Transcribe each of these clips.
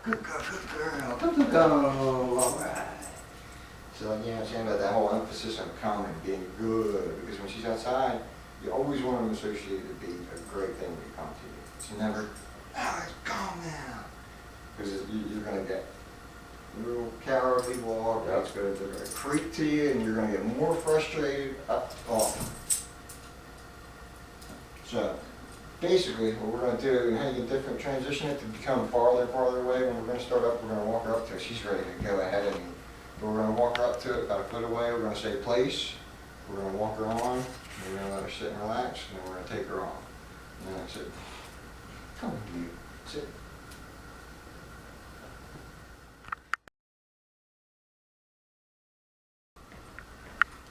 Good girl, good girl. Go, go, go. All right. So, you know what I'm saying about that whole emphasis on calm and being good, because when she's outside, you always want to associate it to be a great thing to come to you. It's never, Alex, calm now. Because you're going to get little cowardly walk, that's going to creep to you, and you're going to get more frustrated off. So, basically, what we're going to do, and how you can different transition it to become farther and farther away. When we're going to start up, we're going to walk her up to it. She's ready to go ahead of me. But we're going to walk her up to it about a foot away. We're going to say place. We're going to walk her on. We're going to let her sit and relax, and then we're going to take her on. And then that's it. Come on, you. Sit.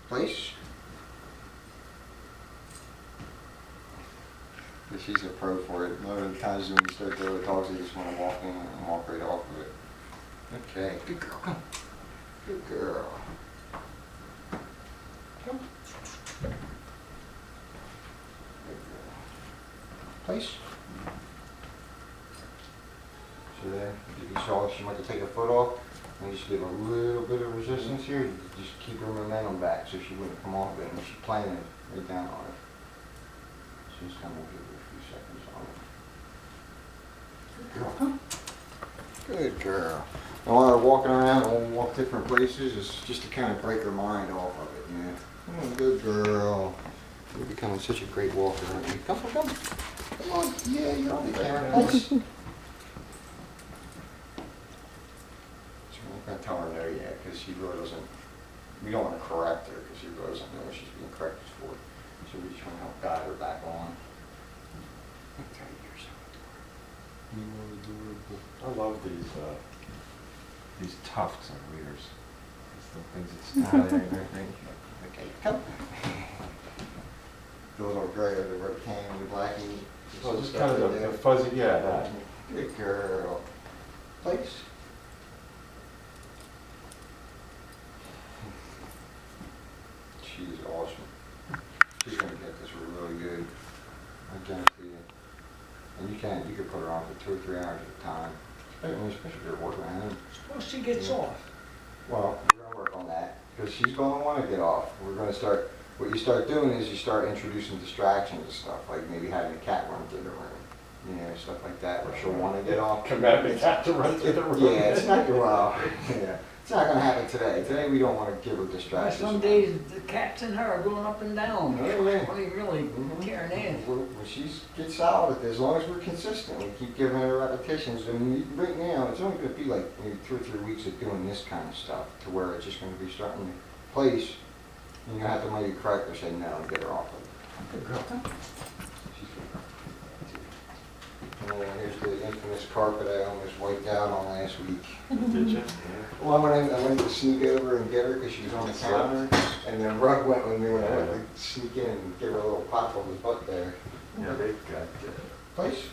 Place. But she's a pro for it. A lot of the times when you start doing the dogs, they just want to walk in and walk right off of it. Okay, good girl, come. Good girl. Come. Good girl. Place. So there, if you saw she might have to take her foot off, and you just give a little bit of resistance here, you just keep her momentum back so she wouldn't come off of it, and she's playing it right down on it. So just kind of give her a few seconds on it. Good girl. Good girl. And while we're walking around, we'll walk different places, it's just to kind of break her mind off of it, you know. Come on, good girl. You're becoming such a great walker, aren't you? Come on, come. Come on. Yeah, you're on the camera. So we're not going to tell her no yet, because she really doesn't, we don't want to correct her, because she really doesn't know what she's being corrected for. So we just want to help guide her back on. Okay, you're so adorable. I love these tufts on readers. It's the things that stand there and everything. Okay, come. The little gray over the red can, the blackie. Well, just kind of the fuzzy, yeah, that. Good girl. Place. She's awesome. She's going to get this really good. I guarantee you. And you can put her on for 2 or 3 hours at a time. Especially if you're working at home. Suppose she gets off. Well, we're going to work on that. Because she's going to want to get off. We're going to start, what you start doing is you start introducing distractions and stuff. Like maybe having a cat run through the room. You know, stuff like that, where she'll want to get off. Command the cat to run through the room. Yeah, it's not your yeah. It's not going to happen today. Today we don't want to give her distractions. Some days the cats and her are going up and down. Yeah. Really tearing in. When she gets solid at this, as long as we're consistent, we keep giving her repetitions. And right now, it's only going to be like maybe 2 or 3 weeks of doing this kind of stuff, to where it's just going to be starting to place. And you have to maybe correct her, say no, and get her off of it. Good girl. She's good. And then here's the infamous carpet I almost wiped out on last week. Did you? Yeah. Well, I went to sneak over and get her because she was on the counter, and then Rug went with me when I went to sneak in and give her a little pop on the butt there. Yeah, they've got, Place?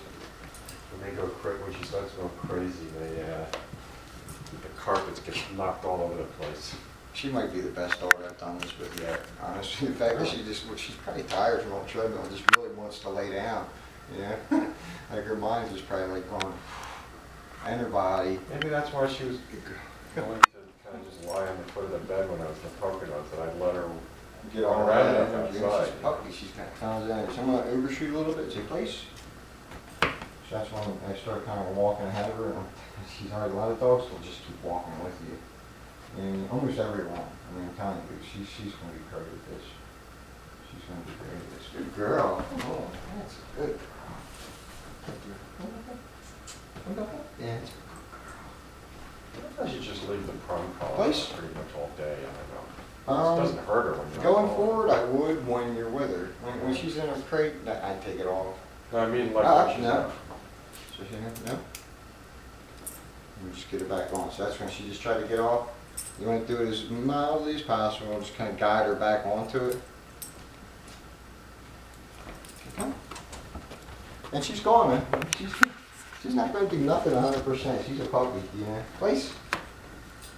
when they go when she starts going crazy, the carpets get knocked all over the place. She might be the best dog I've done this with yet. Honestly, in fact, she's probably tired from all the treadmill and just really wants to lay down. Yeah, like her mind's just probably like going, and her body. Maybe that's why she was going to kind of just lie on the foot of the bed when I was in the polka dots, that I'd let her Get all around that enough energy. outside. She's puppy. She's kind of calms down. So I'm going to overshoot a little bit. Say place. So that's when I start kind of walking ahead of her. And she's hard. A lot of dogs will just keep walking with you. And almost everyone. I mean, I'm telling you, she's going to be great at this. She's going to be great at this. Good girl. Oh, that's a good girl. Yeah, it's a good girl. I should just leave the prong collar Place? pretty much all day. I don't know. It doesn't hurt her when you're Going on forward, I would when you're with her. When she's in her crate, I'd take it off. No, I mean like when she's No. So she no. We just get it back on. So that's when she just tried to get off. You want to do it as mildly as possible. Just kind of guide her back onto it. Okay. And she's gone, man. She's not going to do nothing 100%. She's a puppy, you know. Place.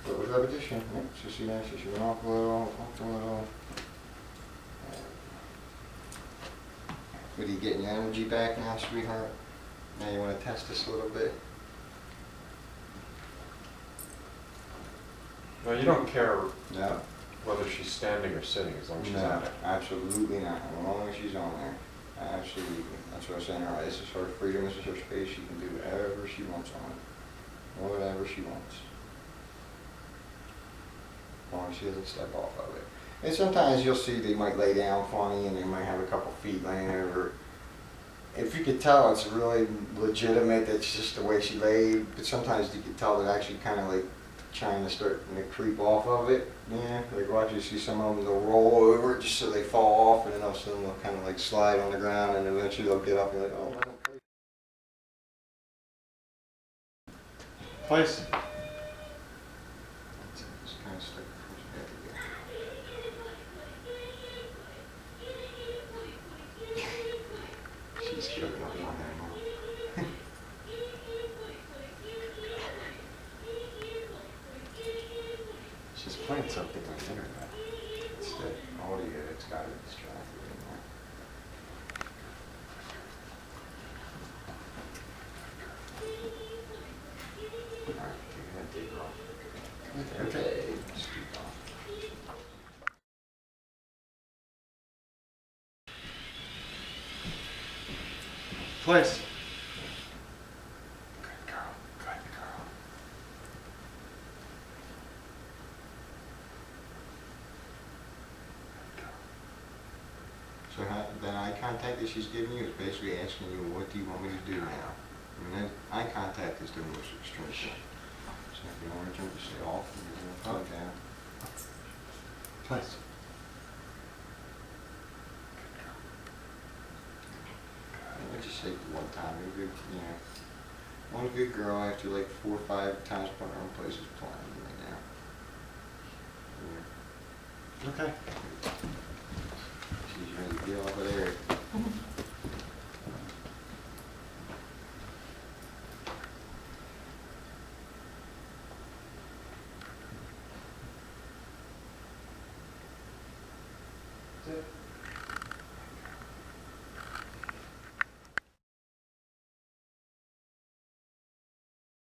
But with repetition, yep. So see that? So she went off a little, off a little. What are you getting your energy back now, sweetheart? Now you want to test this a little bit? No, you don't care No, whether she's standing or sitting as long as she's no, on it. absolutely not, as long as she's on there, absolutely. That's what I'm saying, all right, this is her freedom, this is her space, she can do whatever she wants on it, whatever she wants. As long as she doesn't step off of it. And sometimes you'll see they might lay down funny and they might have a couple feet laying over. If you could tell it's really legitimate, that's just the way she laid, but sometimes you could tell they're actually kind of like trying to start to creep off of it. Yeah, like watch you see some of them, they'll roll over it just so they fall off, and then all of a sudden they'll kind of like slide on the ground, and eventually they'll get up and like, oh, Place. just kind of stick the She's choking up on that. She's playing something on the internet. It's the audio, it's got to distract you anymore. All right, you're gonna take her off. Okay. Just keep on. Place. Good girl, good girl. So then eye contact that she's giving you is basically asking you, what do you want me to do now? And then eye contact is the most extreme thing. So if you want to turn to say off, you're going to plug down. Place. I just say one time, you're good, you know, one good girl after like 4 or 5 times putting her in place is plenty right now. Yeah. Okay. She's ready to get off of there. That's it.